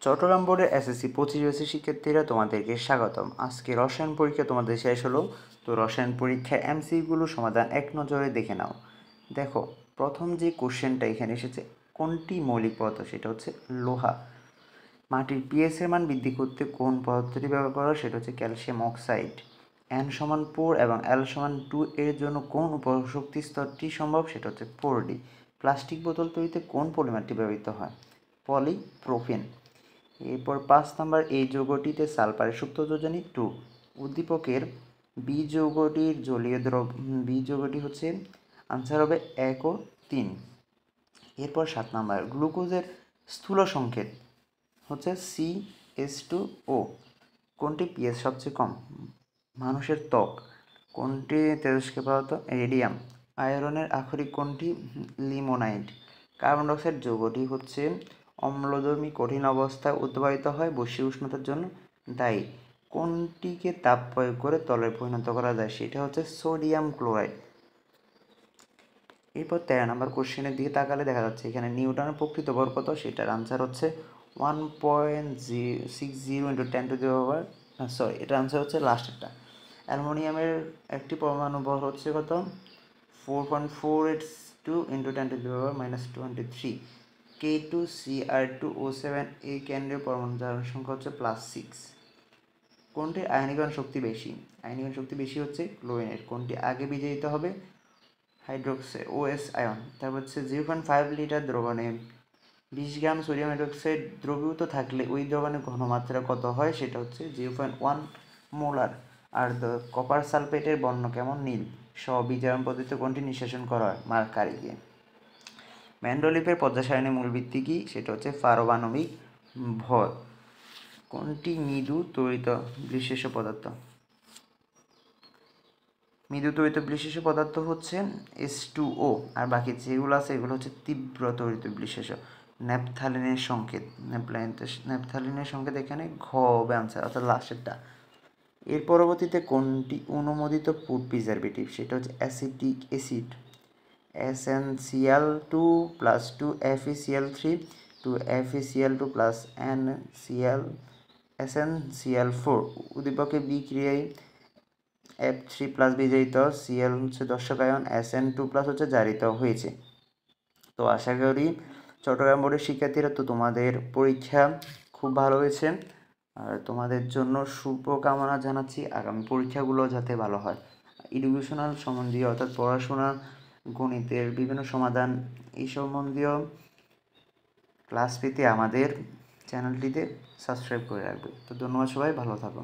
চট্টগ্রাম বোর্ডের এসএসসি 25 শিক্ষার্থীরা তোমাদেরকে স্বাগতম। আজকে রসায়ন পরীক্ষা তোমাদের শেষ হলো। তো রসায়ন পরীক্ষার এমসিকিউগুলো সমাধান এক নজরে দেখে নাও। দেখো, প্রথম যে কোশ্চেনটা এখানে এসেছে, কোনটি মৌলিক পদার্থ? সেটা হচ্ছে লোহা। মাটির পিএইচ এর মান বৃদ্ধি করতে কোন পদার্থটি ব্যবহার করা? সেটা হচ্ছে ক্যালসিয়াম অক্সাইড। n=4 এবং l=2 এর জন্য কোন উপশক্তি স্তরটি সম্ভব? সেটা হচ্ছে 4D। প্লাস্টিক বোতল তৈরিতে কোন পলিমারটি ব্যবহৃত হয়? পলিপ্রোপিন। এরপর 5 নাম্বার, এই যৌগটিতে সালফারের সুপ্ত যোজনী 2। উদ্দীপকের বি যৌগটির জলীয় বি যৌগটি হচ্ছে আনসার হবে 1 ও 3। এরপর 7 নাম্বার, গ্লুকোজের স্থূল সংকেত হচ্ছে CH2O। কোনটি পিএইচ সবচেয়ে কম? মানুষের ত্বক। কোনটি তেজস্ক্রিয় পদার্থ? রেডিয়াম। আয়রনের আক্ষরিক কোনটি? লিমোনাইট। কার্বন ডাইঅক্সাইড যৌগটি হচ্ছে অম্লধর্মী, কঠিন অবস্থায় উৎপাদিত হয়, বৈশ্বিক উষ্ণতার জন্য দায়ী। কোনটিকে তাপ প্রয়োগ করে তরলে পরিণত করা যায়? সেটা হচ্ছে সোডিয়াম ক্লোরাইড। এরপর 13 নম্বর কোশ্চেনের দিকে তাকালে দেখা যাচ্ছে এখানে নিউটনের প্রকৃত ভর কত? সেটার আনসার হচ্ছে 1.60 ইন্টু 10⁻, এটার আনসার হচ্ছে লাস্টেরটা। অ্যালুমিনিয়ামের একটি পরমাণু ভর হচ্ছে কত? 4.482 ইন্টু 10⁻⁻23। K2Cr2O7 এই কেন্দ্রীয় পরমাণু ধারণ সংখ্যা হচ্ছে +6। কোনটির আয়নীকরণ শক্তি বেশি? আয়নীকরণ শক্তি বেশি হচ্ছে ক্লোরিনের। কোনটি আগে বিজয়িত হবে? Hydroxide OS ion. তারপর হচ্ছে 0.5 লিটার দ্রবণে 20 গ্রাম সোডিয়াম হাইড্রোক্সাইড দ্রবীভূত থাকলে ওই দ্রবণের ঘনমাত্রা কত হয়? সেটা হচ্ছে 0.1 মোলার। আর কপার সালফেটের বর্ণ কেমন? নীল। স্ববিজারণ পদ্ধতিতে কোনটি নিষ্কাশন করা হয়? মার্কারি দিয়ে। ম্যান্ডোলিফের পর্যায় সারণীর মূল ভিত্তি কি? সেটা হচ্ছে পারমাণবিক ভর। কোনটি মৃদু তড়িৎ বিশেষ পদার্থ? মৃদু তড়িৎ বিশেষ পদার্থ হচ্ছে H2O, আর বাকি যেগুলো আছে এগুলো হচ্ছে তীব্র তড়িৎ বিশেষ। ন্যাপথালিনের সংকেত, ন্যাপথালিনের সংকেত এখানে ঘ হবে আনসার, অর্থাৎ লাস্টেরটা। এর পরবর্তীতে কোনটি অনুমোদিত ফুড প্রিজারভেটিভ? সেটা হচ্ছে acetic acid. SnCl2 + 2FeCl3 2FeCl2 + SnCl4। উদ্দীপকে বিক্রিয়ায় F3+ বিজয়িত, Cl হচ্ছে দর্শক আয়ন, Sn2+ হচ্ছে জারিত হয়েছে। তো আশা করি চট্টগ্রাম বোর্ডের শিক্ষার্থীরা তো তোমাদের পরীক্ষা খুব ভালো হয়েছে, আর তোমাদের জন্য শুভকামনা জানাচ্ছি আগামী পরীক্ষাগুলো যাতে ভালো হয়। এডুকেশনাল সম্বন্ধীয় অর্থাৎ পড়াশোনা, গণিতের বিভিন্ন সমাধান এই সম্বন্ধীয় ক্লাস পেতে আমাদের চ্যানেলটিতে সাবস্ক্রাইব করে রাখবে। তো ধন্যবাদ সবাই, ভালো থাকো।